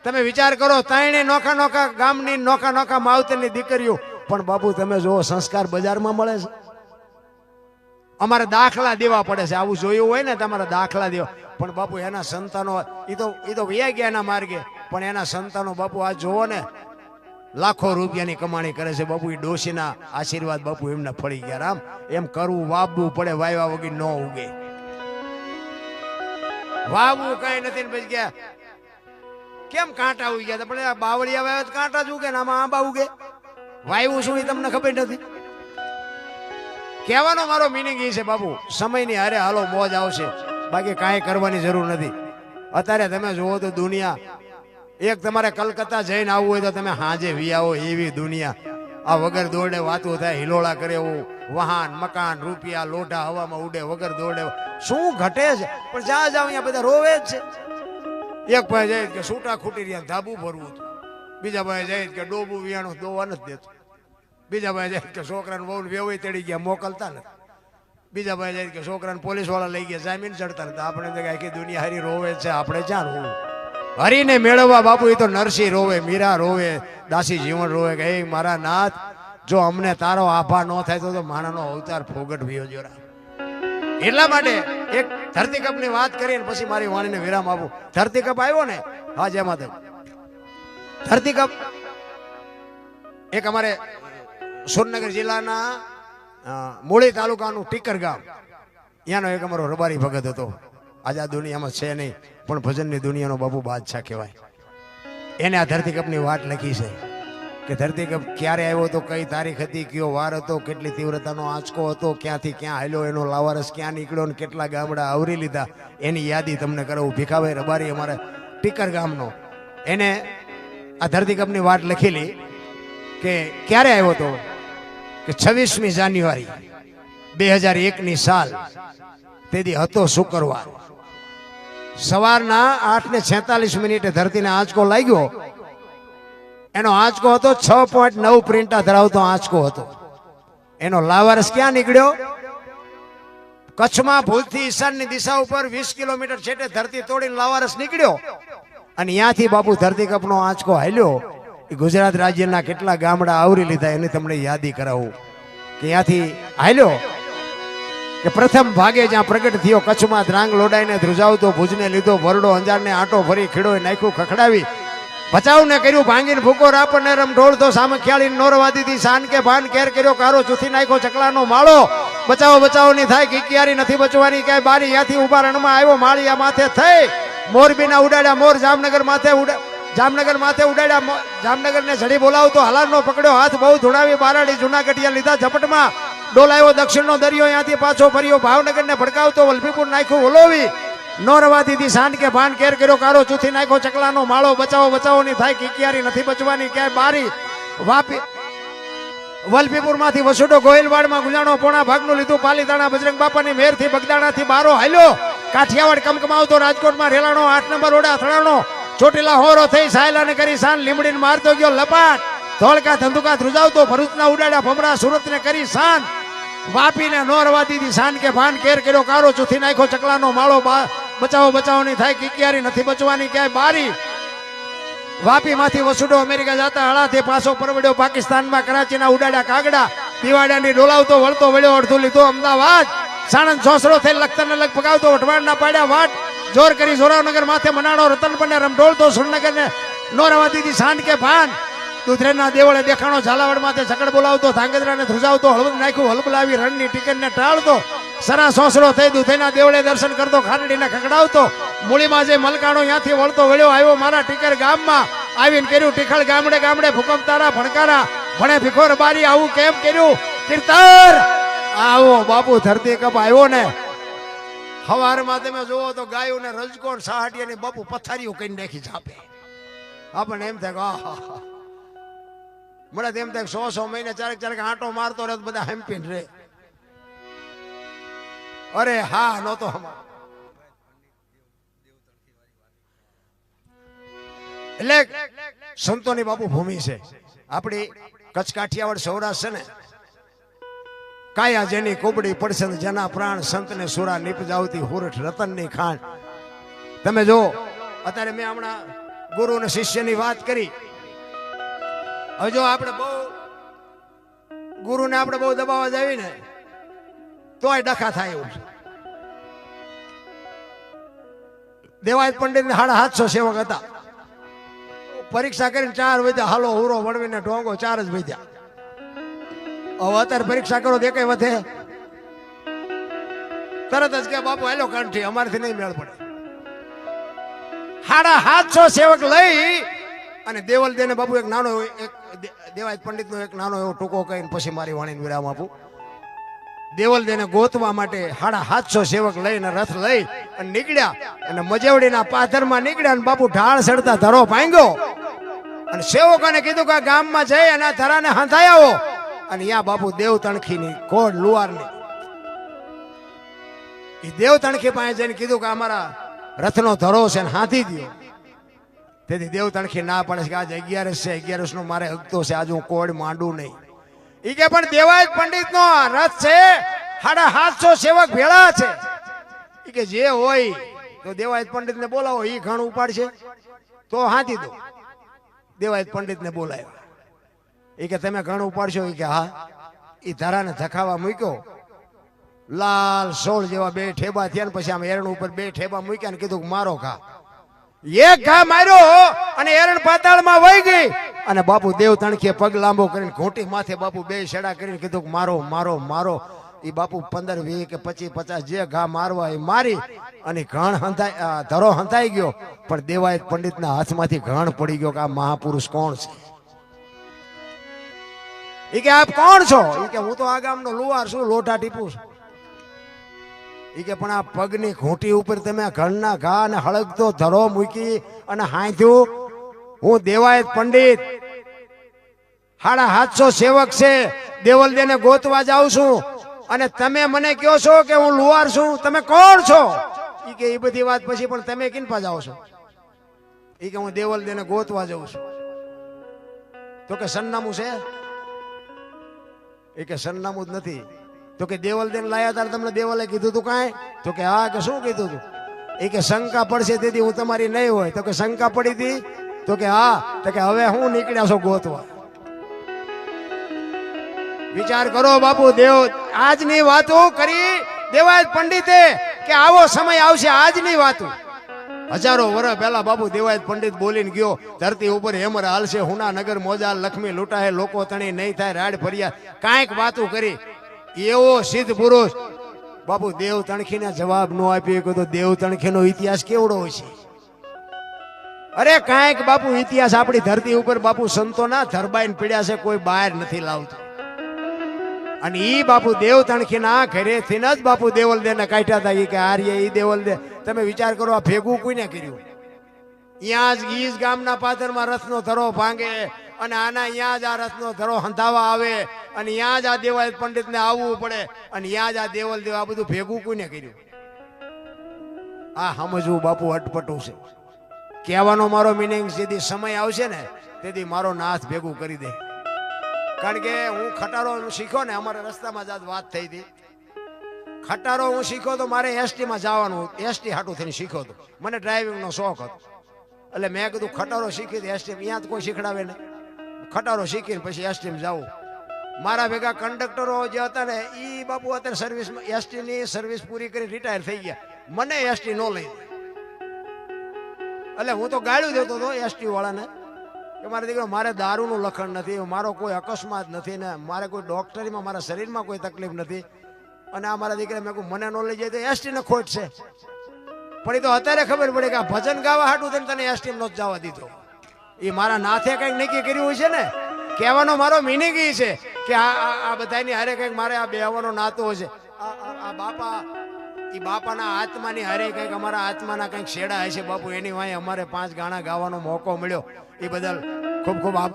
તમે વિચાર કરો, ત્રણે નોખા નોખા ગામની નોખા નોખા માવતરની દીકરીઓ, પણ બાપુ તમે જો સંસ્કાર બજારમાં મળે છે. અમારે દાખલા દેવા પડે છે. આવું જોયું હોય ને તમારે દાખલા દેવા, પણ બાપુ એના સંતાનો એ તો વયા ગયા એના માર્ગે, પણ એના સંતાનો બાપુ આ જોવો ને લાખો રૂપિયાની કમાણી કરે છે. બાપુ એ ડોશીના આશીર્વાદ બાપુ એમને ફળી ગયા. રામ એમ કરવું, વાવવું પડે, વાવ્યા વગર ન ઉગે. વાવવું કઈ નથી ને પછી ગયા કેમ કાંટા ઉગી ગયા, પણ બાવળિયા વાવ્યા તો કાંટા જ ઉગે ને આમાં આંબા ઉગે. વાવ્યું શું એ તમને ખબર નથી. કહેવાનો મારો મિનિંગ એ છે બાપુ, સમયની હારે હાલો, મોજ આવશે, બાકી કાંઈ કરવાની જરૂર નથી. અત્યારે તમે જુઓ તો દુનિયા, એક તમારે કલકત્તા જઈને આવવું હોય તો તમે હાજે વિયાવો એવી દુનિયા. આ વગર દોડે વાતો થાય, હિલોળા કરે એવું, વાહન મકાન રૂપિયા લોઢા હવામાં ઉડે, વગર દોડે શું ઘટે છે. પણ જ્યાં જાવ અહીંયા બધા રોવે જ છે. એક ભાઈ જાય કે છૂટા ખૂટી રહ્યા ધાબુ ભરવું હતું, બીજા ભાઈ જાય કે ડોબું વિયાણું દોવા નથી દેતું, બીજા ભાઈ જાય કે છોકરાને બહુ વેવાઈ તેડી ગયા મોકલતા નથી, બીજા ભાઈ જાય કે છોકરાને પોલીસ વાળા લઈ ગયા જામીન ચડતા નથી. આપણે આખી દુનિયા હરી રોવે છે, આપણે ક્યાં રોવું. હરીને મેળવવા બાપુ એ તો નરસિંહ રોવે, મીરા રોવે, દાસી જીવન રોવે કે એ મારા નાથ, જો અમને તારો આભા ન થાય તો માણાનો અવતાર ફોગટ વિયો જોરા. એટલા માટે એક ધરતીકપની વાત કરીને પછી મારી વાણીને વિરામ આપું. ધરતીકપ આવ્યો ને, હા જેમાં ધરતીકપ એક અમારે સુરનગર જિલ્લાના મૂળી તાલુકાનું ટીકર ગામ, ત્યાંનો એક અમારો રબારી ભગત હતો. આજે આ દુનિયામાં છે નહીં, પણ ભજનની દુનિયાનો બાપુ બાદશાહ કહેવાય. એને આ ધરતીકપની વાત લખી છે કે ધરતીકપ ક્યારે આવ્યો હતો, કઈ તારીખ હતી, કયો વાર હતો, કેટલી તીવ્રતાનો આંચકો હતો, ક્યાંથી ક્યાં હાલ્યો, એનો લાવારસ ક્યાં નીકળ્યો ને કેટલા ગામડા આવરી લીધા, એની યાદી તમને કરાવું. ભીખાભાઈ રબારી અમારે ટીકર ગામનો, એને આ ધરતીકપની વાત લખેલી કે ક્યારે આવ્યો હતો કે 26મી જાન્યુઆરી 2001ની સાલ, તેથી હતો શુક્રવાર, સવારના 8:46 ધરતીને આંચકો લાગ્યો. એનો આંચકો હતો 6.9 પ્રિન્ટા ધરાવતો આંચકો હતો. એનો લાવારસ ક્યાં નીકળ્યો? કચ્છમાં ભૂલથી ઈશાનની દિશા ઉપર 20 કિલોમીટર છેટે ધરતી તોડીને લાવારસ નીકળ્યો, અને ત્યાંથી બાપુ ધરતીકપનો આંચકો હાલ્યો. એ ગુજરાત રાજ્યના કેટલા ગામડા આવરી લીધા એની તમને યાદી કરાવું કે ત્યાંથી હાલ્યો કે પ્રથમ ભાગે જ્યાં પ્રગટ થયો કચ્છમાં ધ્રાંગ લોડાઈને ધ્રુજાવતો, ભુજને લીધો ભરડો, અંજારને આંટો ભરી ખીડોય નાખ્યું ખખડાવી, બચાવને કર્યું ભાંગીને ભૂકો રાપરને રમ ઢોળતો, સામે ખ્યાળીને નોરવાદીથી શાન કે ભાન કેર કર્યો, કારો ચૂથી નાખ્યો ચકલાનો માળો, બચાવો બચાવો ની થાય કિકિયારી નથી બચવાની ક્યાંય બારી, ત્યાંથી ઉભા રણમાં આવ્યો માળિયા માથે થઈ, મોરબીના ઉડાડ્યા મોર, જામનગર માથે ઉડાડ્યા, જામનગરને ઝડી બોલાવતો હલારનો પકડ્યો હાથ બહુ ધોડાવી, બારાડી જુનાગઢિયા લીધા ઝપટમાં, ડોલાયો દક્ષિણનો દરિયો, ત્યાંથી પાછો ફર્યો, ભાવનગરને ભડકાવતો વલભીપુર નાખ્યું વલોવી, નોરવાદીથી શાન કે ભાન કેર કર્યો, કારો ચૂથી નાખ્યો ચકલાનો માળો, બચાવો બચાવો ની થાય કિકિયારી નથી બચવાની ક્યાંય બારી, વાપી વલભીપુર માંથી વસુડો ગોહિલવાડમાં ગુજાણો, પોણા ભાગનું લીધું પાલીતાણા, બજરંગ બાપાની મેરથી બગદાણાથી બારો હાલ્યો, કાઠિયાવાડ કમકમાવતો, રાજકોટમાં રેલાણો, 8 નંબર ઓડા અથડાણો, ચોટીલા હોરો થઈ સાયલાને કરી શાન, લીમડીને મારતો ગયો લપાટ, ધોળકા ધંધુકા ધ્રુજાવતો, ભરૂચના ઉડાડ્યા ભમરા, સુરતને કરી શાન, વાપીને નોરવાદીથી શાન કે ભાન કેર કર્યો, કારો ચૂથી નાખ્યો ચકલાનો માળો, બચાવો બચાવો ની થાય કિકિયારી નથી બચવાની ક્યાંય બારી, વાપી માંથી વસુડો અમેરિકા જતા હળાથી પાછો પરવડ્યો, પાકિસ્તાનમાં કરાચીના ઉડાડ્યા કાગડા, દિવાડાની ડોલાવતો વળતો વળ્યો, અડધું લીધો અમદાવાદ, સાણંદ સોસરો થઈ લખતરને લગ પગાવતો, વઢવાડના પાડ્યા વાટ, જોર કરી જોરાવનગર માથે મનાડો, રતનપરને રમઢોળતો, સુરનગરને નોરવાદીથી શાન કે ભાન, દુધરેના દેવળે દેખાણો, ઝાલાવાડ માથે ઝકડ બોલાવતો, ધાંગધ્રાને ધ્રુજાવતો, હળવદ નાખ્યું હલબલાવી, રણની ટિકિટને ટાળતો, સરા સોસરો થઈ દુધેના દેવળે દર્શન કરતો, ખાંડડીને ખકડાવતો, મૂળીમાં જે મલકાણો ત્યાંથી વળતો વળ્યો આવ્યો મારા ટીકર ગામમાં, આવીને કર્યું ટીખળ ગામડે ગામડે ભૂકંપ તારા ભણકારા, ભણે ભીખોર બારી, આવું કેમ કર્યું કીર્તર, આવો બાપુ ધરતીકપ આવ્યો ને. હવારમાં તમે જોવો તો ગાયું ને રજકોણ સાહટિયાની બાપુ પથારીઓ કઈ નાખી છાપે. આપણને એમ થાય આહા, મને એમ થાય 100 મહિને ચારેક આંટો મારતો રહે બધા હેમ્પીન રે. અરે હા નહોતો એટલે સંતોની બાપુ ભૂમિ છે આપણી કચ્છ કાઠિયાવાડ સૌરાષ્ટ્ર છે ને. કાયા જેની કોબડી પડશે જેના પ્રાણ સંતને સુરા નીપજાવતી હુરઠ રતનની ખાણ. તમે જો અત્યારે મેં હમણાં ગુરુ અને શિષ્યની વાત કરી. હવે જો આપણે બહુ ગુરુને આપણે બહુ દબાવવા જાવી ને તોય ડખા થાય એવું છે. દેવાયત પંડિત ને 750 સેવક હતા. પરીક્ષા કરીને 4 વધ્યા. હાલો હુરો વળવીને ઢોંગો 4 જ વધ્યા. હવે અત્યારે પરીક્ષા કરો દેખાય વધે તરત જ કે બાપુ હેલો કંઠી અમારથી નહીં મેળ પડે. 750 સેવક લઈ અને દેવલ દેને બાપુ એક નાનો દેવાયત પંડિત નો એક નાનો એવો ટૂંકો કહીને પછી મારી વાણીને વિરામ આપું. દેવલ દેને ગોતવા માટે 750 સેવક લઈને રથ લઈ અને નીકળ્યા અને મજેવડીના પાથરમાં નીકળ્યા અને બાપુ ઢાળ ચડતા ધરો ભાંગ્યો અને સેવકોને કીધું કે આ ગામમાં જઈ અને આ ધરાને હંધાઈ આવો. અને યા બાપુ દેવ તણખીની કોડ લુવારની એ દેવ તણખી પાસે જઈને કીધું કે અમારા રથનો ધરો છે ને હાથી દો. તેથી દેવ તણખી ના પડે કે આજ 11 છે, 11 નો મારે હકતો છે, આજ હું કોડ માંડું નહીં. ઈ કે પણ દેવાયત પંડિત નો રથ છે, 750 સેવક ભેળા છે. ઈ કે જે હોય તો દેવાયત પંડિત ને બોલાવો, ઈ ઘણ ઉપાડશે તો હાથી દો. દેવાયત પંડિત ને બોલાવ્યા. ઈ કે તમે ઘણ ઉપાડશો? ઈ કે હા. ઈ ધરાને ધખાવા મૂક્યો. લાલ સોળ જેવા 2 ઠેબા થયા ને પછી આમ એરણ ઉપર 2 ઠેબા મૂક્યા ને કીધું મારો ઘા. એક ઘા માર્યો અને એરણ પાતાળમાં વહી ગઈ. અને બાપુ દેવ તણખીએ પગ લાંબો કરીને ઘોટી માથે બાપુ 2 છેડા કરીને કીધું મારો મારો મારો. એ બાપુ 15, 20 કે 25, 50 જે ઘા મારવા એ મારી અને ઘણ હંધાઈ ધરો હંધાઈ ગયો. પણ દેવાયત પંડિતના હાથમાંથી ઘણ પડી ગયો કે આ મહાપુરુષ કોણ છે. એ કે આપ કોણ છો? એ કે હું તો આ ગામનો લુવાર છું, લોઢા ટીપું છું. એ કે પણ આ પગની ઘૂંટી ઉપર તમે ઘણના ઘા અને હળગતો ધરો મૂકી અને હાંધ્યું. હું દેવાયત પંડિત 750 સેવક છે, દેવલ દેને ગોતવા જાઉં છું અને તમે મને કહો છો કે હું લુવાર છું. તમે કોણ છો? એ કે એ બધી વાત પછી, પણ તમે કિનપા જાઓ છો? એ કે હું દેવલ દેને ગોતવા જાઉં છું. તો કે સરનામું છે? એ કે સરનામું જ નથી. તો કે દેવલ દેને લાયા તાર તમને દેવલે કીધું તું કાંઈ? તો કે હા. કે શું કીધું તું? એ કે શંકા પડશે તેથી હું તમારી નહીં હોય. તો કે શંકા પડી હતી? તો કે હા. તો કે હવે હું નીકળ્યા છો ગોતવા. વિચાર કરો બાપુ, દેવ આજની વાતો કરી દેવાયત પંડિતે કે આવો સમય આવશે. આજની વાતો હજારો વર્ષ પહેલા બાપુ દેવાયત પંડિત બોલીને ગયો, ધરતી ઉપર હેમર હાલશે, હુના નગર મોજા લક્ષ્મી લૂંટાહે, લોકો તણી નહીં થાય રાડ ફરિયાદ. કાંઈક વાતો કરી. એવો સિદ્ધ પુરુષ બાપુ દેવ તણખીને જવાબ ન આપ્યો તો દેવ તણખીનો ઇતિહાસ કેવડો હોય છે. અરે કાંઈક બાપુ ઇતિહાસ આપણી ધરતી ઉપર બાપુ સંતોના ધરબાઈને પીડ્યા છે, કોઈ બહાર નથી લાવતું. અને ઈ બાપુ દેવ તણખીના ઘરેથી જ બાપુ દેવલ દેને કાઢ્યા હતા. ઈ કે આર્ય ઈ દેવલ દે. તમે વિચાર કરો, આ ભેગું કોઈને કર્યું? ત્યાં જ ઈજ ગામના પાદરમાં રથનો ધરો ભાંગે અને આના ત્યાં જ આ રથનો ધરો હંધાવા આવે અને ત્યાં જ આ દેવાયત પંડિતને આવવું પડે અને ત્યાં જ આ દેવલ દેવ. આ બધું ભેગું કોઈને કર્યું? આ સમજવું બાપુ અટપટું છે. કહેવાનો મારો મિનિંગ જેથી સમય આવશે ને તેથી મારો નાથ ભેગું કરી દે. કારણ કે હું ખટારો શીખ્યો ને, અમારા રસ્તામાં જ વાત થઈ હતી. ખટારો હું શીખ્યો તો મારે એસટીમાં જવાનું, એસટી હાટું થઈને શીખ્યો હતો. મને ડ્રાઇવિંગનો શોખ હતો એટલે મેં કીધું ખટારો શીખી એસટી અહીંયા તો કોઈ શીખડાવે ને. ખટારો શીખીને પછી એસટીમાં જાઉં. મારા ભેગા કંડક્ટરો જે હતા ને એ બાપુ અત્યારે સર્વિસમાં એસટીની સર્વિસ પૂરી કરી રિટાયર થઈ ગયા. મને એસટી ન લઈ એટલે હું તો ગાળ્યું દેતો હતો એસટી વાળાને કે મારા દીકરો મારે દારૂનું લખણ નથી, મારો કોઈ અકસ્માત નથી ને મારે કોઈ ડોક્ટરીમાં મારા શરીરમાં કોઈ તકલીફ નથી. અને આ મારા દીકરા મેં કહું મને ન લઈ જાય તો એસટી ને ખોટ છે. પણ એ તો અત્યારે ખબર પડે કે આ ભજન ગાવા હાટું થઈને તને એસટી નો જવા દીધો. એ મારા નાથે કંઈક નક્કી કર્યું હોય છે ને. કહેવાનો મારો મિનિંગ એ છે કે આ બધાની હારે કંઈક મારે આ બેહવાનો નાતો હોય છે. આ બાપા એ બાપાના આત્માની હારે કંઈક અમારા આત્માના કંઈક છેડા હશે બાપુ. એની વાંહે અમારે 5 ગાણા ગાવાનો મોકો મળ્યો. એ બદલ ખૂબ ખૂબ આભાર.